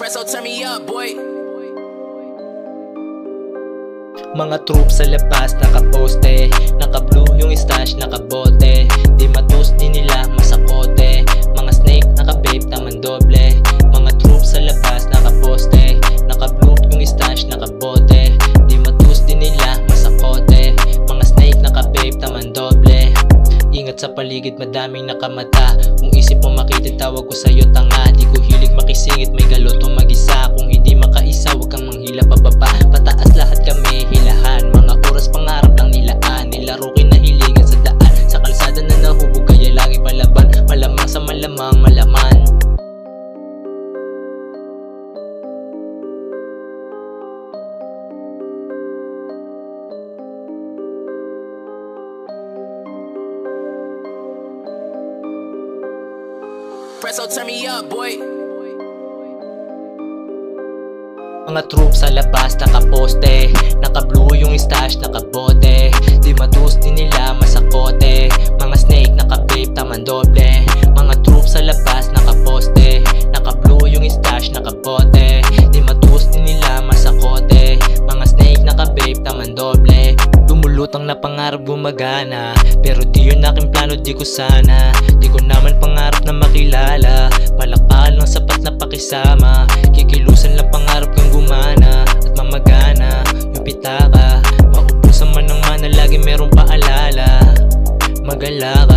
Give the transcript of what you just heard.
Presso, turn me up, boy. Mga troops sa labas nakaposte, naka-blue yung stash, nakabote. Di matus, di nila masakote. Mga snake, naka-vape, taman doble. Mga troops sa labas nakaposte, naka-blue yung stash, nakabote. Di matus, di nila masakote. Mga snake, naka-vape, taman doble. Ingat sa paligid, madaming nakamata. Kung isip mo makita, tawag ko sa'yo tanga. Di ko hilig makisingit, may galoto mag-isa. Kung hindi makaisa, huwag kang manghila pababa. Pataas lahat kami, hilahan. Mga oras pangarap lang nilaan. Nilaro kinahiligan sa daan. Sa kalsada na nahubog, kaya lagi palaban. Malamang sa malamang, malaman. Presso, turn me up, boy. Mga troops sa labas nakaposte, naka-blue yung stash, nakabote. Di matus, di nila masakote. Mga snake, naka-vape, taman doble. Mga troops sa labas nakaposte, naka-blue yung stash, nakabote. Di matus, di nila masakote. Mga snake, naka-vape, taman doble. Lumulutang na pangarap gumagana, pero di yun aking plano, di ko sana. Di ko naman pangarap na makilala. Palakpakan lang sapat na pakisama. Kikilusan lang pangarap kang gumana at mamagana yung pitaka. Maubusan man ng mana, lagi merong paalala. Magala ka.